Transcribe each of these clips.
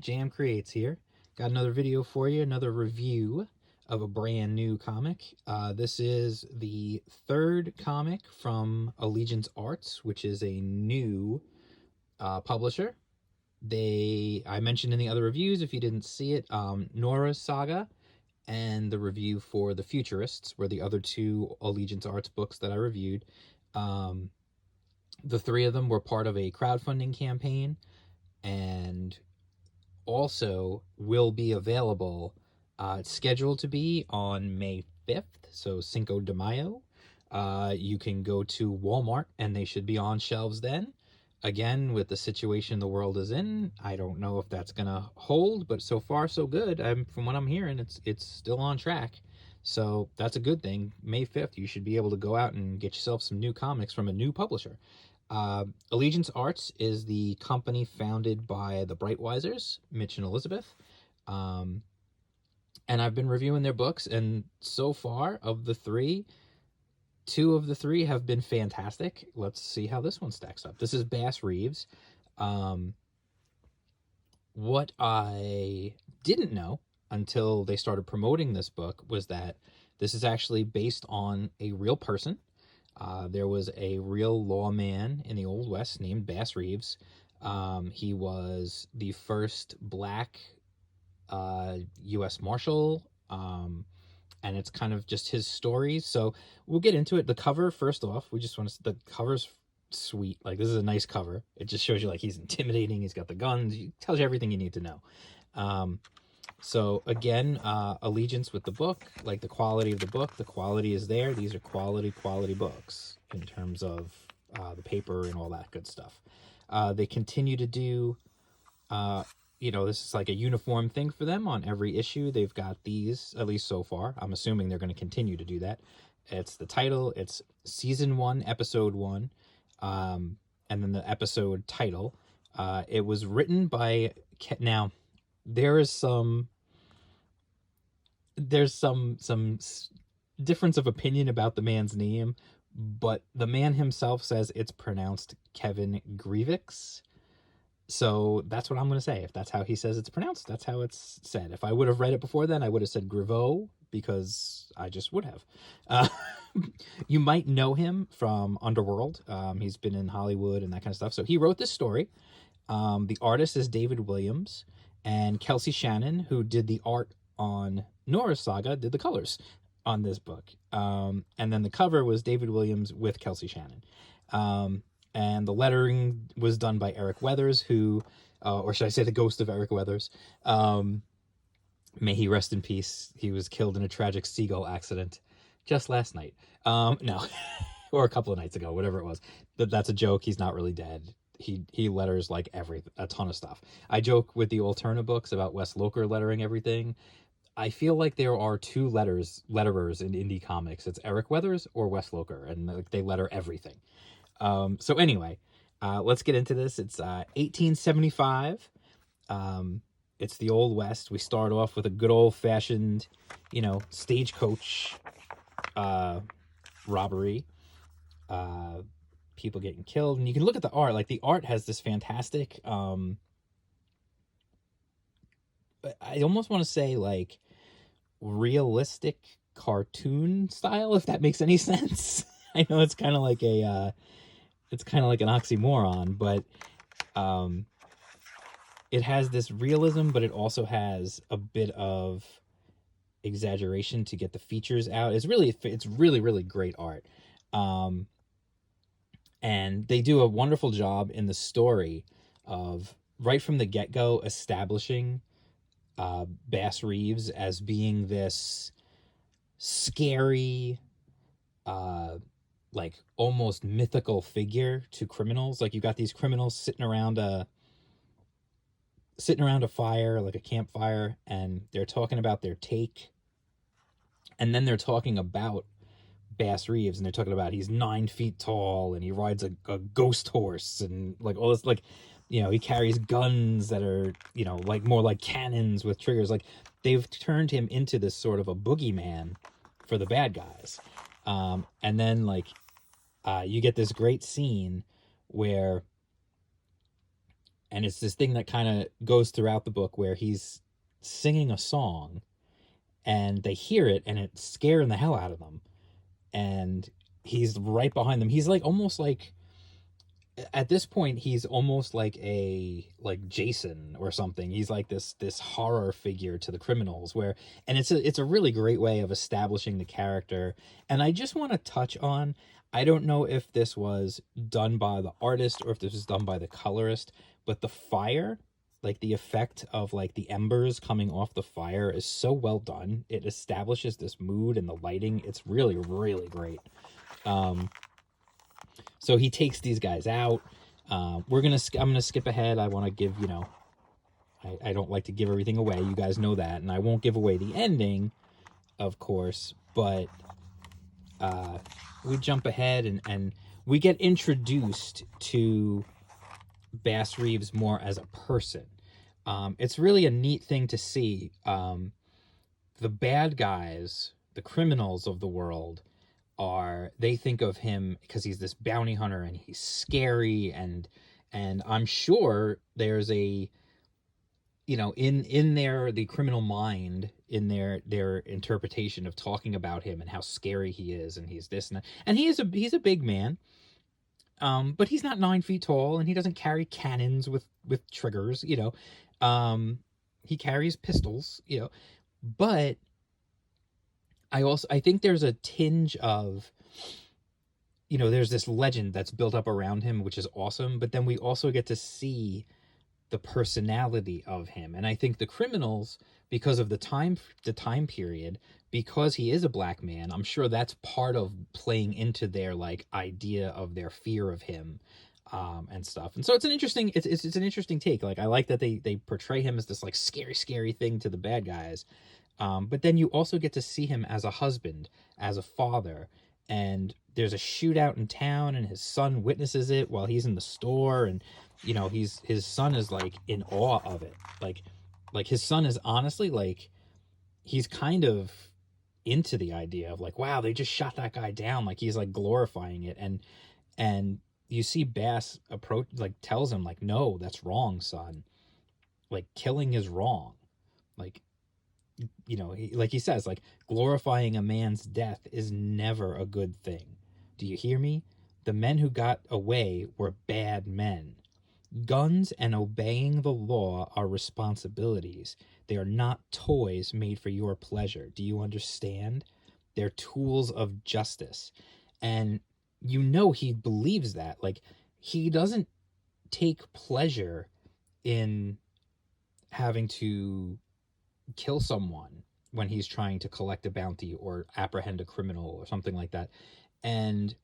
Jam Creates here. Got another video for you, another review of a brand new comic. This is the third comic from Allegiance Arts, which is a new publisher. I mentioned in the other reviews, if you didn't see it, Nora's Saga and the review for The Futurists were the other two Allegiance Arts books that I reviewed. The three of them were part of a crowdfunding campaign and also will be available. It's scheduled to be on May 5th, so Cinco de Mayo. You can go to Walmart and they should be on shelves then. Again, with the situation the world is in, I don't know if that's gonna hold, but so far so good. From what I'm hearing, it's still on track, so that's a good thing. May 5th, you should be able to go out and get yourself some new comics from a new publisher. Allegiance Arts is the company founded by the Brightwisers, Mitch and Elizabeth. And I've been reviewing their books, and so far, of the three, two of the three have been fantastic. Let's see how this one stacks up. This is Bass Reeves. What I didn't know until they started promoting this book was that this is actually based on a real person. There was a real lawman in the Old West named Bass Reeves. He was the first black U.S. Marshal, and it's kind of just his stories. So we'll get into it. The cover, first off, the cover's sweet. Like, this is a nice cover. It just shows you, like, he's intimidating. He's got the guns. It tells you everything you need to know. So again, Allegiance with the book, like the quality of the book, the quality is there. These are quality books in terms of the paper and all that good stuff. They continue to do, this is like a uniform thing for them on every issue. They've got these, at least so far. I'm assuming they're going to continue to do that. It's the title, it's Season 1, Episode 1, and then the episode title. It was written by, now, there's some difference of opinion about the man's name, but the man himself says it's pronounced Kevin Grievous. So that's what I'm going to say. If that's how he says it's pronounced, that's how it's said. If I would have read it before then, I would have said Griveau, because I just would have. You might know him from Underworld. He's been in Hollywood and that kind of stuff. So he wrote this story. The artist is David Williams. And Kelsey Shannon, who did the art on Nora's Saga, did the colors on this book. And then the cover was David Williams with Kelsey Shannon. And the lettering was done by Eric Weathers, who, or should I say the ghost of Eric Weathers. May he rest in peace. He was killed in a tragic seagull accident just last night. No, or a couple of nights ago, whatever it was. That's a joke. He's not really dead. He letters like a ton of stuff. I joke with the Alterna books about Wes Loker lettering everything. I feel like there are two letterers in indie comics. It's Eric Weathers or Wes Loker, and they letter everything. So anyway, let's get into this. It's 1875. It's the Old West. We start off with a good old-fashioned, stagecoach robbery. People getting killed, and you can look at the art. Like, the art has this fantastic, I almost want to say, like, realistic cartoon style, if that makes any sense. I know it's kind of like an oxymoron, but it has this realism, but it also has a bit of exaggeration to get the features out. It's really great art. And they do a wonderful job in the story of, right from the get-go, establishing Bass Reeves as being this scary, like almost mythical figure to criminals. Like, you got these criminals sitting around a fire, like a campfire, and they're talking about their take. And then they're talking about Bass Reeves, and they're talking about he's 9 feet tall and he rides a ghost horse and like all this, like, he carries guns that are, like more like cannons with triggers. Like, they've turned him into this sort of a boogeyman for the bad guys. And then, like, you get this great scene where And it's this thing that kind of goes throughout the book where he's singing a song and they hear it and it's scaring the hell out of them. And he's right behind them. He's like almost like, at this point he's almost like a like Jason or something. He's like this horror figure to the criminals, where, and it's a really great way of establishing the character. And I just want to touch on, I don't know if this was done by the artist or if this was done by the colorist, but the fire, like the effect of like the embers coming off the fire is so well done. It establishes this mood, and the lighting, it's really really great. um so he takes these guys out. I'm gonna skip ahead. I want to give, I don't like to give everything away. You guys know that, and I won't give away the ending, of course. But we jump ahead, and we get introduced to Bass Reeves more as a person. It's really a neat thing to see. The bad guys, the criminals of the world, they think of him because he's this bounty hunter and he's scary, and I'm sure there's a, in the criminal mind, in their interpretation of talking about him and how scary he is, and he's this and that. And he's a big man, but he's not 9 feet tall, and he doesn't carry cannons with triggers, he carries pistols, but I think there's a tinge of, there's this legend that's built up around him, which is awesome. But then we also get to see the personality of him. And I think the criminals, because of the time period, because he is a black man, I'm sure that's part of playing into their like idea of their fear of him, and stuff. And so it's an interesting take. Like, I like that they portray him as this like scary thing to the bad guys. But then you also get to see him as a husband, as a father, and there's a shootout in town, and his son witnesses it while he's in the store, and his son is like in awe of it. Like his son is honestly like, he's kind of into the idea of like, wow, they just shot that guy down. Like, he's like glorifying it, and you see Bass approach, like tells him like, no, that's wrong, son. Like, killing is wrong. Like, like he says, like, glorifying a man's death is never a good thing. Do you hear me? The men who got away were bad men. Guns and obeying the law are responsibilities. They are not toys made for your pleasure. Do you understand? They're tools of justice. And he believes that. Like, he doesn't take pleasure in having to kill someone when he's trying to collect a bounty or apprehend a criminal or something like that. And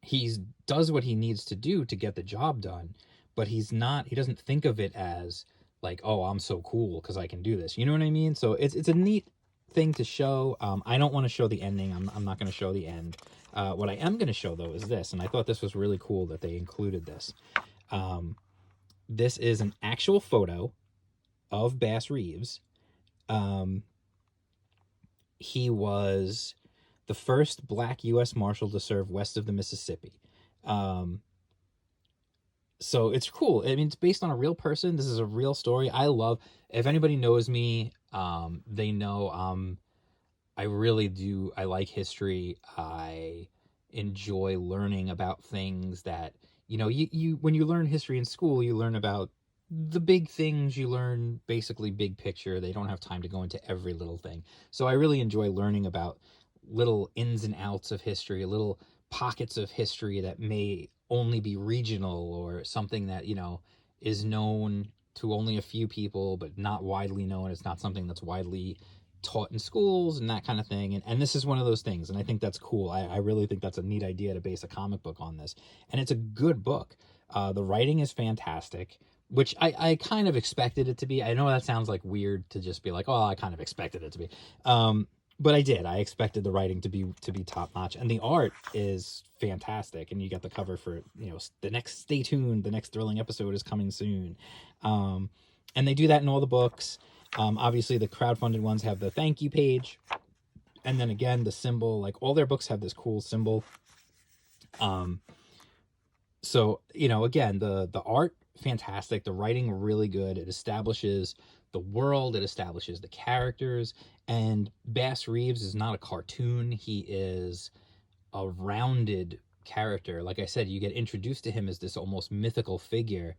he does what he needs to do to get the job done, but he doesn't think of it as like, oh, I'm so cool because I can do this. You know what I mean? So it's a neat thing to show. I don't want to show the ending. I'm not going to show the end. What I am going to show, though, is this, and I thought this was really cool that they included this. This is an actual photo of Bass Reeves. He was the first black U.S. Marshal to serve west of the Mississippi. So it's cool. I mean, it's based on a real person. This is a real story. If anybody knows me, they know, I really do. I like history. I enjoy learning about things that, you when you learn history in school, you learn about the big things. You learn basically big picture. They don't have time to go into every little thing. So I really enjoy learning about little ins and outs of history, little pockets of history that may only be regional, or something that, is known to only a few people but not widely known. It's not something that's widely taught in schools and that kind of thing. And this is one of those things. And I think that's cool. I really think that's a neat idea to base a comic book on this. And it's a good book. The writing is fantastic, which I kind of expected it to be. I know that sounds like weird to just be like, oh, I kind of expected it to be. But I did. I expected the writing to be top notch, and the art is fantastic. And you got the cover for, the next. Stay tuned. The next thrilling episode is coming soon. And they do that in all the books. Obviously, the crowdfunded ones have the thank you page, and then again the symbol. Like, all their books have this cool symbol. So again, the art fantastic. The writing really good. It establishes the world, it establishes the characters, and Bass Reeves is not a cartoon. He is a rounded character. Like I said, you get introduced to him as this almost mythical figure,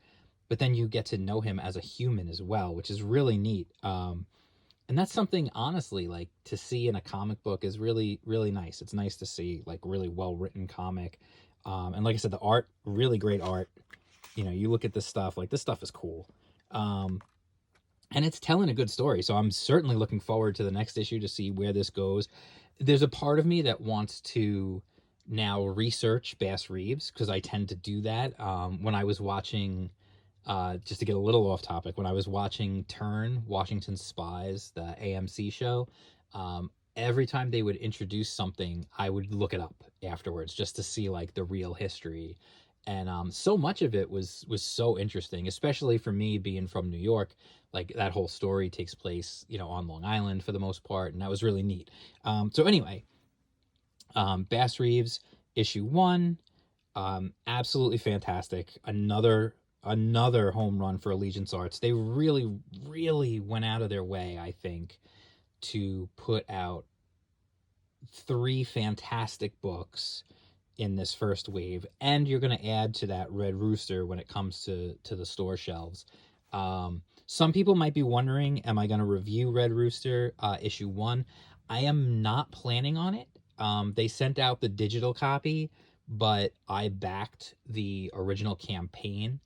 but then you get to know him as a human as well, which is really neat. And that's something, honestly, like to see in a comic book is really, really nice. It's nice to see like really well written comic. And like I said, the art, really great art. You know, you look at this stuff, like this stuff is cool. Um, and it's telling a good story. So I'm certainly looking forward to the next issue to see where this goes. There's a part of me that wants to now research Bass Reeves because I tend to do that. When I was watching, just to get a little off topic, when I was watching Turn, Washington Spies, the AMC show, every time they would introduce something, I would look it up afterwards just to see like the real history. And so much of it was so interesting, especially for me being from New York. Like that whole story takes place, you know, on Long Island for the most part, and that was really neat. So anyway, Bass Reeves issue 1, absolutely fantastic. Another home run for Allegiance Arts. They really, really went out of their way, I think, to put out 3 fantastic books in this first wave, and you're going to add to that Red Rooster when it comes to the store shelves. Some people might be wondering, am I going to review Red Rooster issue 1? I am not planning on it. They sent out the digital copy, but I backed the original campaign,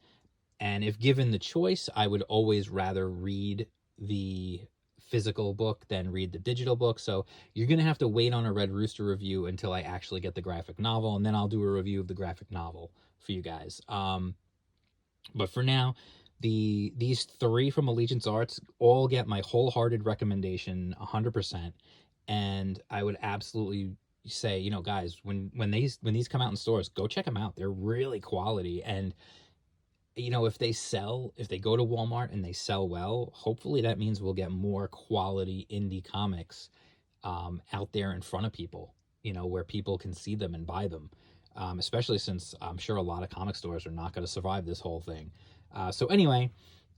and if given the choice, I would always rather read the physical book than read the digital book. So you're going to have to wait on a Red Rooster review until I actually get the graphic novel, and then I'll do a review of the graphic novel for you guys. But for now, these 3 from Allegiance Arts all get my wholehearted recommendation, 100%. And I would absolutely say, you know, guys, when these come out in stores, go check them out. They're really quality. And you know, if they go to Walmart and they sell well, hopefully that means we'll get more quality indie comics out there in front of people, you know, where people can see them and buy them. Especially since I'm sure a lot of comic stores are not going to survive this whole thing. So anyway,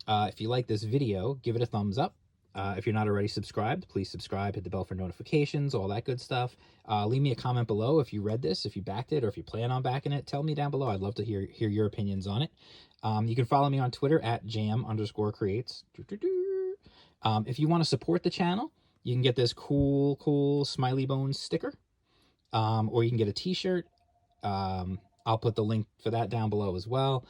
if you like this video, give it a thumbs up. If you're not already subscribed, please subscribe, hit the bell for notifications, all that good stuff. Leave me a comment below if you read this, if you backed it, or if you plan on backing it. Tell me down below. I'd love to hear your opinions on it. You can follow me on Twitter at jam_creates. If you want to support the channel, you can get this cool Smiley Bones sticker, or you can get a t-shirt. I'll put the link for that down below as well.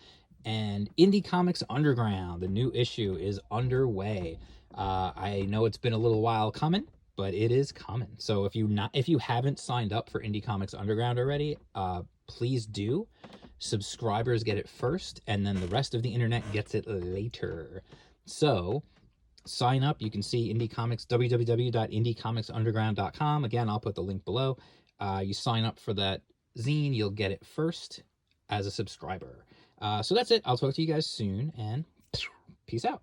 And Indie Comics Underground, the new issue, is underway. I know it's been a little while coming, but it is coming. So if you haven't signed up for Indie Comics Underground already, please do. Subscribers get it first, and then the rest of the internet gets it later. So sign up. You can see Indie Comics, www.indiecomics.underground.com. Again, I'll put the link below. You sign up for that zine, you'll get it first as a subscriber. So that's it. I'll talk to you guys soon, and peace out.